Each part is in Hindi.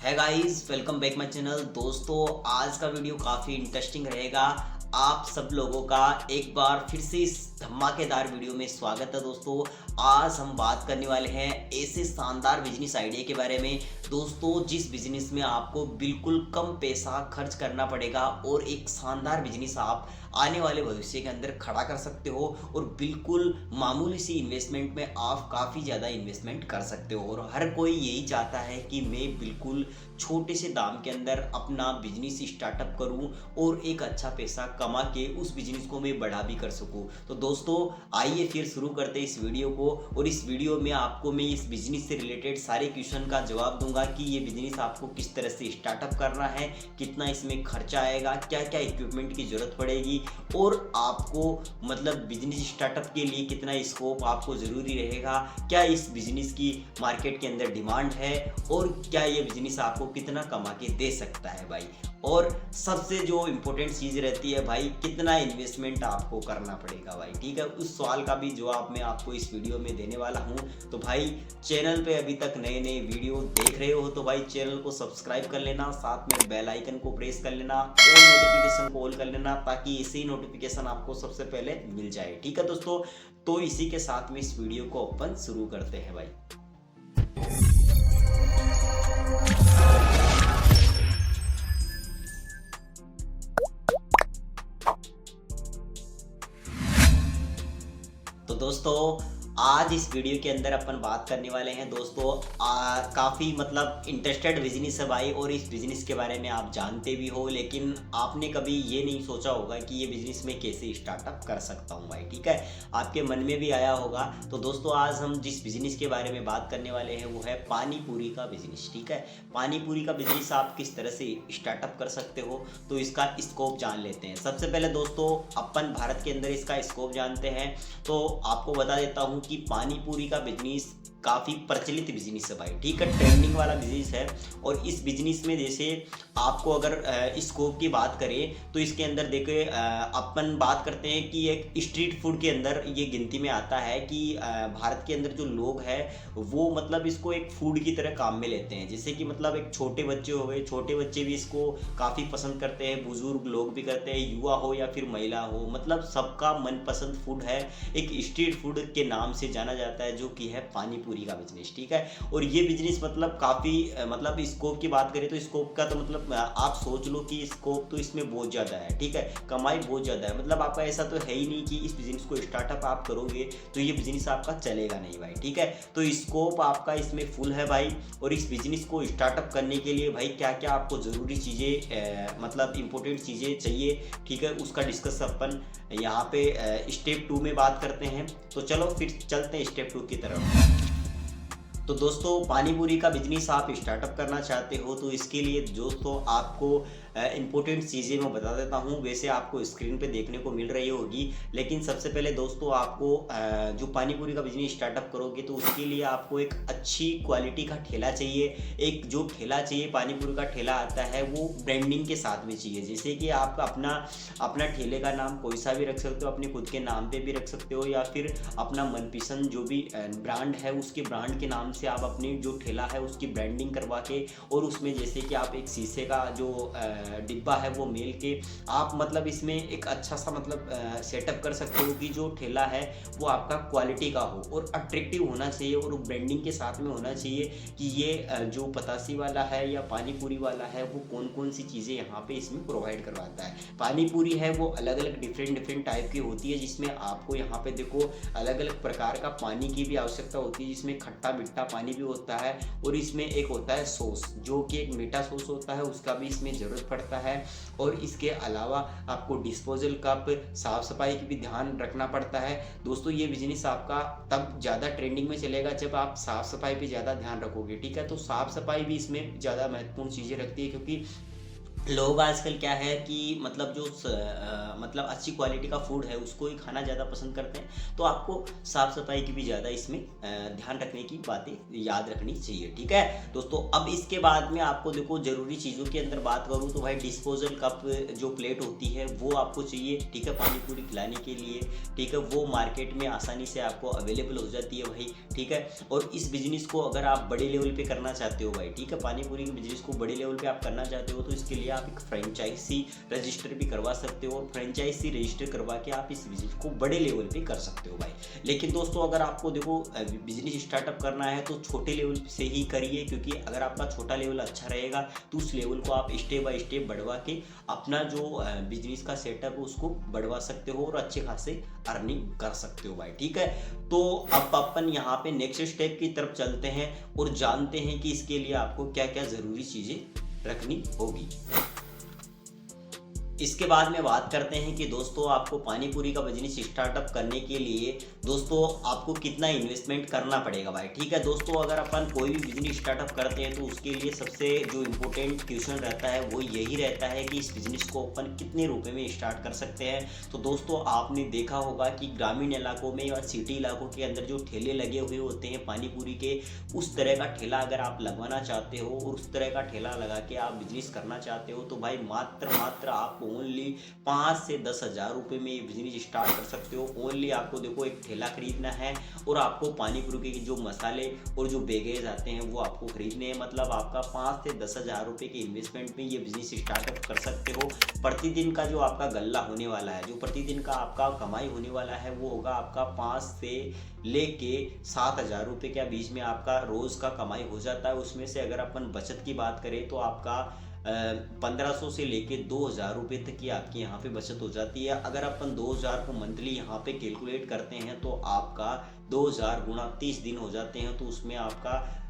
है guys, welcome back my channel. दोस्तों, आज का वीडियो काफ़ी इंटरेस्टिंग रहेगा। आप सब लोगों का एक बार फिर से इस धमाकेदार वीडियो में स्वागत है। दोस्तों, आज हम बात करने वाले हैं ऐसे शानदार बिजनेस आइडिया के बारे में दोस्तों, जिस बिजनेस में आपको बिल्कुल कम पैसा खर्च करना पड़ेगा और एक शानदार बिजनेस आप आने वाले भविष्य के अंदर खड़ा कर सकते हो और बिल्कुल मामूली सी इन्वेस्टमेंट में आप काफ़ी ज़्यादा इन्वेस्टमेंट कर सकते हो। और हर कोई यही चाहता है कि मैं बिल्कुल छोटे से दाम के अंदर अपना बिजनेस स्टार्टअप करूं और एक अच्छा पैसा कमा के उस बिजनेस को मैं बड़ा भी कर सकूं। तो दोस्तों, आइए फिर शुरू करते हैं इस वीडियो को। और इस वीडियो में आपको मैं इस बिजनेस से रिलेटेड सारे क्वेश्चन का जवाब दूंगा कि ये बिजनेस आपको किस तरह से स्टार्टअप करना है, कितना इसमें खर्चा आएगा, क्या क्या इक्विपमेंट की ज़रूरत पड़ेगी और आपको मतलब बिजनेस स्टार्टअप के लिए कितना स्कोप आपको ज़रूरी रहेगा, क्या इस बिजनेस की मार्केट के अंदर डिमांड है और क्या ये बिजनेस आपको कितना कमा के दे सकता है भाई। और सबसे जो इम्पोर्टेंट चीज़ रहती है भाई, कितना इन्वेस्टमेंट आपको करना पड़ेगा भाई। ठीक है, उस सवाल का भी जवाब मैं आपको इस वीडियो में देने वाला हूं। तो भाई, चैनल पे अभी तक नए नए वीडियो देख रहे हो तो भाई चैनल को सब्सक्राइब कर लेना, साथ में बेल आइकन को प्रेस कर लेना और नोटिफिकेशन को ऑल कर लेना, ताकि इसी नोटिफिकेशन आपको सबसे पहले मिल जाए। ठीक है दोस्तों, तो इसी के साथ में इस वीडियो को अपन शुरू करते हैं भाई। तो दोस्तों, आज इस वीडियो के अंदर अपन बात करने वाले हैं दोस्तों, काफ़ी मतलब इंटरेस्टेड बिजनेस है भाई। और इस बिजनेस के बारे में आप जानते भी हो, लेकिन आपने कभी ये नहीं सोचा होगा कि ये बिजनेस मैं कैसे स्टार्टअप कर सकता हूँ भाई। ठीक है, आपके मन में भी आया होगा। तो दोस्तों, आज हम जिस बिजनेस के बारे में बात करने वाले हैं वो है पानी पूरी का बिजनेस। ठीक है, पानी पूरी का बिजनेस आप किस तरह से स्टार्टअप कर सकते हो, तो इसका स्कोप जान लेते हैं। सबसे पहले दोस्तों, अपन भारत के अंदर इसका स्कोप जानते हैं। तो आपको बता देता हूँ कि पानी पूरी का बिजनेस काफ़ी प्रचलित बिजनेस है भाई। ठीक है, ट्रेंडिंग वाला बिजनेस है। और इस बिजनेस में जैसे आपको अगर स्कोप की बात करें तो इसके अंदर देखिए, अपन बात करते हैं कि एक स्ट्रीट फूड के अंदर ये गिनती में आता है कि भारत के अंदर जो लोग हैं वो मतलब इसको एक फूड की तरह काम में लेते हैं। जैसे कि मतलब एक छोटे बच्चे हो गए, छोटे बच्चे भी इसको काफ़ी पसंद करते हैं, बुजुर्ग लोग भी करते हैं, युवा हो या फिर महिला हो, मतलब सबका मनपसंद फूड है। एक स्ट्रीट फूड के नाम से जाना जाता है, जो कि है पानी पूरी का बिजनेस। ठीक है, और ये बिजनेस मतलब काफ़ी मतलब स्कोप की बात करें तो स्कोप का तो मतलब आप सोच लो कि स्कोप तो इसमें बहुत ज़्यादा है। ठीक है, कमाई बहुत ज़्यादा है। मतलब आपका ऐसा तो है ही नहीं कि इस बिजनेस को स्टार्टअप आप करोगे तो ये बिजनेस आपका चलेगा नहीं भाई। ठीक है, तो स्कोप आपका इसमें फुल है भाई। और इस बिजनेस को स्टार्टअप करने के लिए भाई क्या क्या आपको ज़रूरी चीज़ें मतलब इंपॉर्टेंट चीज़ें चाहिए, ठीक है, उसका डिस्कस अपन यहाँ पे स्टेप 2 में बात करते हैं। तो चलो फिर चलते हैं स्टेप 2 की तरफ। तो दोस्तों, पानी पूरी का बिजनेस आप स्टार्टअप करना चाहते हो तो इसके लिए दोस्तों आपको इंपॉर्टेंट चीज़ें मैं बता देता हूँ। वैसे आपको स्क्रीन पे देखने को मिल रही होगी, लेकिन सबसे पहले दोस्तों आपको जो पानी पूरी का बिजनेस स्टार्टअप करोगे तो उसके लिए आपको एक अच्छी क्वालिटी का ठेला चाहिए। एक जो ठेला चाहिए, पानी पूरी का ठेला आता है, वो ब्रांडिंग के साथ में चाहिए। जैसे कि आप अपना ठेले का नाम कोई सा भी रख सकते हो, अपने खुद के नाम पे भी रख सकते हो, या फिर अपना मनपसंद जो भी ब्रांड है उसके ब्रांड के नाम से आप अपनी जो ठेला है उसकी ब्रांडिंग करवा के, और उसमें जैसे कि आप एक शीशे का जो डिब्बा है वो मेल के आप मतलब इसमें एक अच्छा सा मतलब सेटअप कर सकते हो कि जो ठेला है वो आपका क्वालिटी का हो और अट्रैक्टिव होना चाहिए, और ब्रांडिंग के साथ में होना चाहिए कि ये जो पतासी वाला है या पानी पूरी वाला है वो कौन कौन सी चीज़ें यहाँ पे इसमें प्रोवाइड करवाता है। पानी पूरी है वो अलग अलग डिफरेंट टाइप की होती है, जिसमें आपको यहाँ पे देखो अलग अलग प्रकार का पानी की भी आवश्यकता होती है, जिसमें खट्टा मीठा पानी भी होता है, और इसमें एक होता है सॉस जो कि एक मीठा सॉस होता है, उसका भी इसमें ज़रूरत पड़ता है। और इसके अलावा आपको डिस्पोजल कप, साफ़ सफाई की भी ध्यान रखना पड़ता है। दोस्तों, ये बिजनेस आपका तब ज़्यादा ट्रेंडिंग में चलेगा जब आप साफ़ सफाई पे ज़्यादा ध्यान रखोगे। ठीक है, तो साफ़ सफाई भी इसमें ज़्यादा महत्वपूर्ण चीज़ें रखती है, क्योंकि लोग आजकल क्या है कि मतलब मतलब अच्छी क्वालिटी का फूड है उसको ही खाना ज़्यादा पसंद करते हैं। तो आपको साफ सफाई की भी ज़्यादा इसमें ध्यान रखने की बातें याद रखनी चाहिए, ठीक है दोस्तों। अब इसके बाद में आपको देखो ज़रूरी चीज़ों के अंदर बात करूँ तो भाई डिस्पोजल कप जो प्लेट होती है वो आपको चाहिए, ठीक है, पानी पूरी खिलाने के लिए, ठीक है। वो मार्केट में आसानी से आपको अवेलेबल हो जाती है भाई, ठीक है। और इस बिज़नेस को अगर आप बड़े लेवल पे करना चाहते हो भाई, ठीक है, पानी पूरी के बिज़नेस को बड़े लेवल पे आप करना चाहते हो तो इसके लिए आप एक फ्रेंचाइजी रजिस्टर भी करवा सकते हो, और फ्रेंचाइजी रजिस्टर करवा के आप इस बिज़नेस को बड़े लेवल पे कर सकते हो भाई। लेकिन दोस्तों अगर आपको देखो बिज़नेस स्टार्टअप करना है तो छोटे लेवल से ही करिए, क्योंकि अगर आपका छोटा लेवल अच्छा रहेगा तो उस लेवल को आप स्टेप बाय स्टेप बढ़वा के अपना जो बिज़नेस का सेटअप है उसको बढ़वा सकते हो और अच्छे खासे अर्निंग कर सकते हो भाई, ठीक है। तो अब अपन यहाँ पे नेक्स्ट स्टेप की तरफ चलते हैं और जानते हैं कि इसके लिए आपको क्या क्या ज़रूरी चीज़ें रखनी होगी। इसके बाद में बात करते हैं कि दोस्तों आपको पानी पूरी का बिजनेस स्टार्टअप करने के लिए दोस्तों आपको कितना इन्वेस्टमेंट करना पड़ेगा भाई, ठीक है दोस्तों। अगर अपन कोई भी बिजनेस स्टार्टअप करते हैं तो उसके लिए सबसे जो इम्पोर्टेंट क्वेश्चन रहता है वो यही रहता है कि इस बिजनेस को अपन कितने रुपए में स्टार्ट कर सकते हैं। तो दोस्तों आपने देखा होगा कि ग्रामीण इलाकों में या सिटी इलाकों के अंदर जो ठेले लगे हुए होते हैं पानी पूरी के, उस तरह का ठेला अगर आप लगवाना चाहते हो और उस तरह का ठेला लगा के आप बिजनेस करना चाहते हो तो भाई मात्र आप ओनली 5 से 10 हज़ार रुपये में ये बिजनेस स्टार्ट कर सकते हो। ओनली आपको देखो एक ठेला खरीदना है और आपको पानी पूरी के जो मसाले और जो बैगेज आते हैं वो आपको खरीदने हैं। मतलब आपका 5 से 10 हज़ार रुपये के इन्वेस्टमेंट में ये बिजनेस स्टार्टअप कर सकते हो। प्रतिदिन का जो आपका गल्ला होने वाला है, जो प्रतिदिन का आपका कमाई होने वाला है वो होगा आपका 5 से लेके 7 हज़ार रुपये के बीच में आपका रोज़ का कमाई हो जाता है। उसमें से अगर अपन बचत की बात करें तो आपका 1500 से लेके 2000 रुपये तक की आपकी यहाँ पे बचत हो जाती है। अगर अपन 2000 को मंथली यहाँ पे कैलकुलेट करते हैं तो आपका 2000 गुणा 30 दिन हो जाते हैं, तो उसमें आपका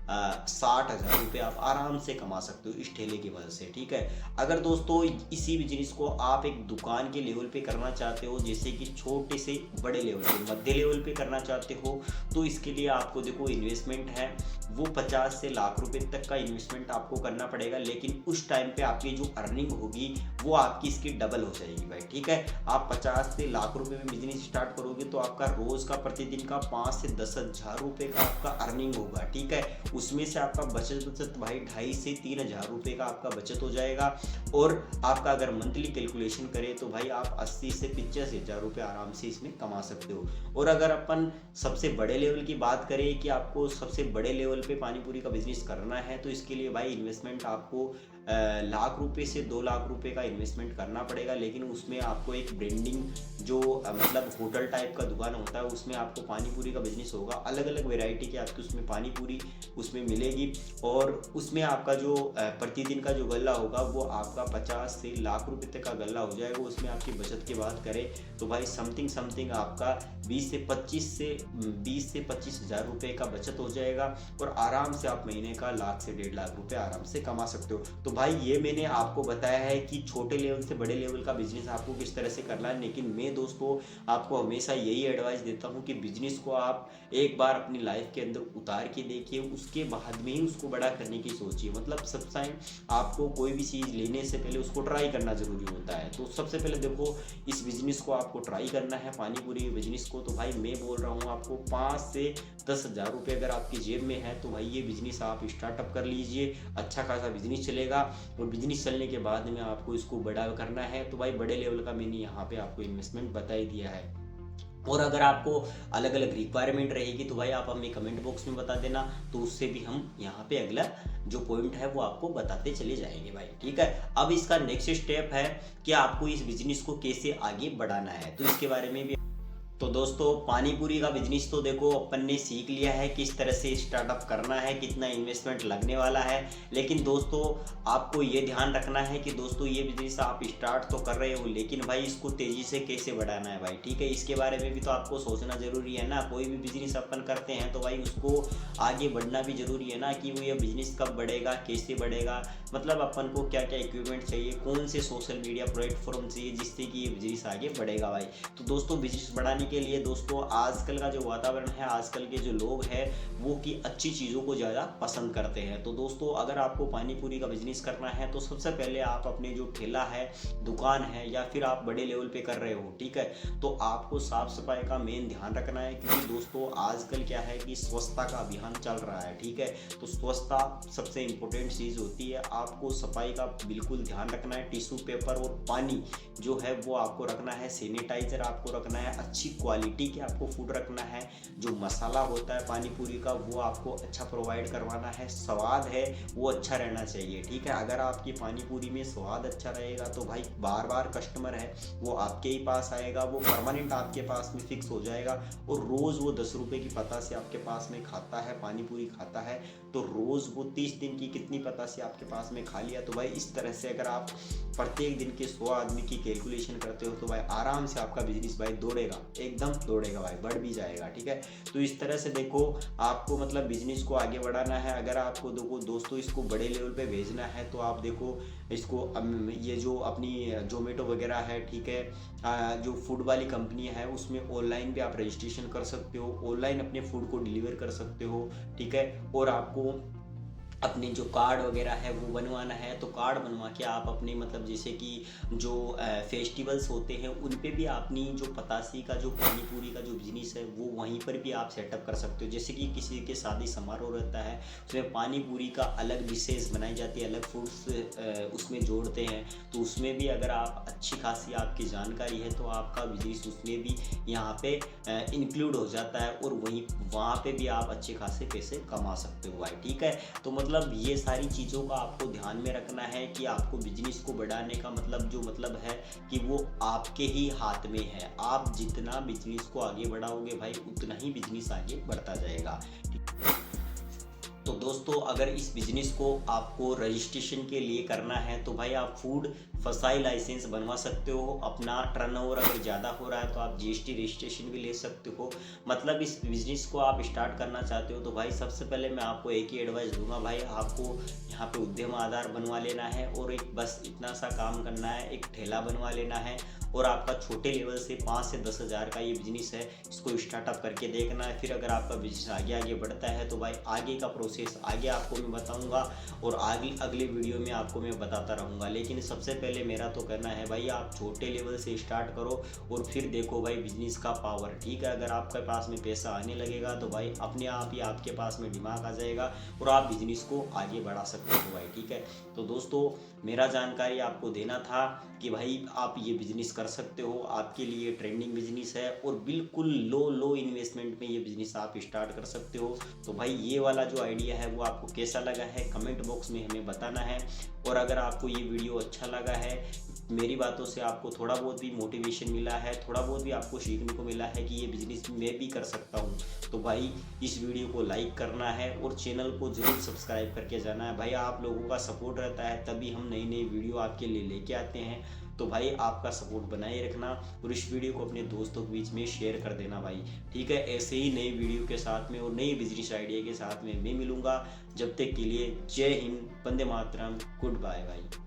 60 हज़ार रुपये आप आराम से कमा सकते हो इस ठेले की वजह से, ठीक है। अगर दोस्तों इसी बिजनेस को आप एक दुकान के लेवल पे करना चाहते हो, जैसे कि छोटे से बड़े लेवल पे, मध्य लेवल पे करना चाहते हो, तो इसके लिए आपको देखो इन्वेस्टमेंट है वो 50 से लाख रुपए तक का इन्वेस्टमेंट आपको करना पड़ेगा। लेकिन उस टाइम पे आपकी जो अर्निंग होगी वो आपकी इसकी डबल हो जाएगी भाई, ठीक है। आप 50 से लाख रुपए में बिजनेस स्टार्ट करोगे तो आपका रोज़ का प्रतिदिन का 5 से 10 हज़ार रुपये का आपका अर्निंग होगा, ठीक है। उसमें से आपका बचत भाई 2.5 से 3 हज़ार रुपये का आपका बचत हो जाएगा। और आपका अगर मंथली कैलकुलेशन करें तो भाई आप 80 से 85 हज़ार रुपये आराम से इसमें कमा सकते हो। और अगर अपन सबसे बड़े लेवल की बात करें कि आपको सबसे बड़े लेवल पे पानी पूरी का बिजनेस करना है तो इसके लिए भाई इन्वेस्टमेंट आपको लाख रुपए से 2 लाख रुपए का इन्वेस्टमेंट करना पड़ेगा। लेकिन उसमें आपको एक ब्रांडिंग जो मतलब होटल टाइप का दुकान होता है उसमें आपको पानी पूरी का बिजनेस होगा, अलग अलग वैरायटी की आपकी उसमें पानी पूरी उसमें मिलेगी। और उसमें आपका जो प्रतिदिन का जो गल्ला होगा वो आपका 50 से लाख रुपए तक का गल्ला हो जाएगा। उसमें आपकी बचत की बात करें तो भाई समथिंग आपका 20 से 25 हज़ार रुपये का बचत हो जाएगा। और आराम से आप महीने का लाख से 1.5 लाख रुपए आराम से कमा सकते हो। तो भाई ये मैंने आपको बताया है कि छोटे लेवल से बड़े लेवल का बिजनेस आपको किस तरह से करना है। लेकिन मैं दोस्तों आपको हमेशा यही एडवाइस देता हूँ कि बिजनेस को आप एक बार अपनी लाइफ के अंदर उतार के देखिए, उसके बाद में ही उसको बड़ा करने की सोचिए। मतलब सब टाइम आपको कोई भी चीज़ लेने से पहले उसको ट्राई करना ज़रूरी होता है। तो सबसे पहले देखो इस बिज़नेस को आपको ट्राई करना है, पानी पूरी बिजनेस को। तो भाई मैं बोल रहा हूँ आपको 5 से 10 हज़ार रुपये अगर आपकी जेब में है तो भाई ये बिज़नेस आप स्टार्टअप कर लीजिए, अच्छा खासा बिजनेस चलेगा। और बिजनेस चलने के बाद में आपको इसको बड़ा करना है तो भाई बड़े लेवल का मैंने यहाँ पे आपको इन्वेस्टमेंट बता ही दिया है। और अगर आपको अलग अलग रिक्वायरमेंट रहेगी तो भाई आप हमें कमेंट बॉक्स में बता देना, तो उससे भी हम यहाँ पे अगला जो पॉइंट है वो आपको बताते चले जाएंगे भाई, ठीक है। अब इसका नेक्स्ट स्टेप है कि आपको इस बिजनेस को कैसे आगे बढ़ाना है, तो इसके बारे में भी। तो दोस्तों पानी पूरी का बिजनेस तो देखो अपन ने सीख लिया है किस तरह से स्टार्टअप करना है, कितना इन्वेस्टमेंट लगने वाला है। लेकिन दोस्तों आपको ये ध्यान रखना है कि दोस्तों ये बिजनेस आप स्टार्ट तो कर रहे हो लेकिन भाई इसको तेज़ी से कैसे बढ़ाना है भाई, ठीक है। इसके बारे में भी तो आपको सोचना ज़रूरी है ना। कोई भी बिजनेस अपन करते हैं तो भाई उसको आगे बढ़ना भी ज़रूरी है ना, कि वो ये बिजनेस कब बढ़ेगा, कैसे बढ़ेगा, मतलब अपन को क्या क्या इक्विपमेंट चाहिए, कौन से सोशल मीडिया प्लेटफॉर्म चाहिए जिससे कि ये बिजनेस आगे बढ़ेगा भाई। तो दोस्तों बिजनेस बढ़ाने के लिए दोस्तों आजकल का जो वातावरण है, आजकल के जो लोग हैं वो कि अच्छी चीज़ों को ज़्यादा पसंद करते हैं। तो दोस्तों अगर आपको पानी पूरी का बिजनेस करना है तो सबसे पहले आप अपने जो ठेला है, दुकान है, या फिर आप बड़े लेवल पे कर रहे हो, ठीक है, तो आपको साफ सफाई का मेन ध्यान रखना है, क्योंकि दोस्तों आजकल क्या है कि स्वच्छता का अभियान चल रहा है, ठीक है। तो स्वच्छता सबसे इम्पोर्टेंट चीज़ होती है, आपको सफाई का बिल्कुल ध्यान रखना है। टिश्यू पेपर और पानी जो है वो आपको रखना है, सैनिटाइजर आपको रखना है, अच्छी क्वालिटी के आपको फूड रखना है, जो मसाला होता है पानी पूरी का वो आपको अच्छा प्रोवाइड करवाना है, स्वाद है वो अच्छा रहना चाहिए, ठीक है। अगर आपकी पानी पूरी में स्वाद अच्छा रहेगा तो भाई बार बार कस्टमर है वो आपके ही पास आएगा, वो परमानेंट आपके पास में फिक्स हो जाएगा, और रोज़ वो 10 रुपये की पता से आपके पास में खाता है, पानी पूरी खाता है, तो रोज़ वो 30 दिन की कितनी पता से आपके पास में खा लिया। तो भाई इस तरह से अगर आप प्रत्येक दिन के 100 आदमी की कैलकुलेशन करते हो तो भाई आराम से आपका बिजनेस भाई दौड़ेगा, एकदम दौड़ेगा भाई, बढ़ भी जाएगा, ठीक है। तो इस तरह से देखो आपको मतलब बिजनेस को आगे बढ़ाना है। अगर आपको देखो दोस्तों इसको बड़े लेवल पे भेजना है तो आप देखो इसको ये जो अपनी जोमेटो वगैरह है, ठीक है, जो फूड वाली कंपनी है उसमें ऑनलाइन भी आप रजिस्ट्रेशन कर सकते हो, ऑनलाइन अपने फूड को डिलीवर कर सकते हो, ठीक है। और आपको अपने जो कार्ड वगैरह है वो बनवाना है, तो कार्ड बनवा के आप अपने मतलब जैसे कि जो फेस्टिवल्स होते हैं उन पे भी अपनी जो पतासी का जो पानी पूरी का जो बिजनेस है वो वहीं पर भी आप सेटअप कर सकते हो। जैसे कि किसी के शादी समारोह रहता है उसमें पानी पूरी का अलग डिशेज बनाई जाती है, अलग फूड्स उसमें जोड़ते हैं, तो उसमें भी अगर आप अच्छी खासी आपकी जानकारी है तो आपका बिजनेस उसमें भी यहाँ पे इंक्लूड हो जाता है, और वहाँ पे भी आप अच्छे खासे पैसे कमा सकते हो भाई, ठीक है। तो मतलब ये सारी चीज़ों का आपको ध्यान में रखना है कि आपको बिजनेस को बढ़ाने का मतलब जो मतलब है कि वो आपके ही हाथ में है। आप जितना बिजनेस को आगे बढ़ाओगे भाई उतना ही बिजनेस आगे बढ़ता जाएगा। तो दोस्तों अगर इस बिज़नेस को आपको रजिस्ट्रेशन के लिए करना है तो भाई आप फूड फसाई लाइसेंस बनवा सकते हो। अपना टर्नओवर अगर ज़्यादा हो रहा है तो आप जीएसटी रजिस्ट्रेशन भी ले सकते हो। मतलब इस बिज़नेस को आप स्टार्ट करना चाहते हो तो भाई सबसे पहले मैं आपको एक ही एडवाइस दूंगा, भाई आपको यहाँ पे उद्यम आधार बनवा लेना है, और एक बस इतना सा काम करना है, एक ठेला बनवा लेना है, और आपका छोटे लेवल से 5 से 10 हज़ार का ये बिजनेस है, इसको स्टार्टअप करके देखना है। फिर अगर आपका बिजनेस आगे आगे बढ़ता है तो भाई आगे का प्रोसेस आगे आपको मैं बताऊंगा, और आगे अगले वीडियो में आपको मैं बताता रहूँगा। लेकिन सबसे पहले मेरा तो कहना है भाई आप छोटे लेवल से स्टार्ट करो और फिर देखो भाई बिजनेस का पावर, ठीक है। अगर आपके पास में पैसा आने लगेगा तो भाई अपने आप ही आपके पास में दिमाग आ जाएगा और आप बिजनेस को आगे बढ़ा सकते हो भाई, ठीक है। तो दोस्तों मेरा जानकारी आपको देना था कि भाई आप ये बिजनेस कर सकते हो, आपके लिए ट्रेंडिंग बिजनेस है, और बिल्कुल लो इन्वेस्टमेंट में ये बिजनेस आप स्टार्ट कर सकते हो। तो भाई ये वाला जो आइडिया है वो आपको कैसा लगा है कमेंट बॉक्स में हमें बताना है। और अगर आपको ये वीडियो अच्छा लगा है, मेरी बातों से आपको थोड़ा बहुत भी मोटिवेशन मिला है, थोड़ा बहुत भी आपको सीखने को मिला है कि ये बिजनेस मैं भी कर सकता हूँ, तो भाई इस वीडियो को लाइक करना है और चैनल को ज़रूर सब्सक्राइब करके जाना है। भाई आप लोगों का सपोर्ट रहता है तभी हम नई नई वीडियो आपके लिए लेके आते हैं। तो भाई आपका सपोर्ट बनाए रखना और इस वीडियो को अपने दोस्तों के बीच में शेयर कर देना भाई, ठीक है। ऐसे ही नई वीडियो के साथ में और नई बिजनेस आइडिया के साथ में मैं मिलूंगा। जब तक के लिए जय हिंद, वंदे मातरम, गुड बाय भाई।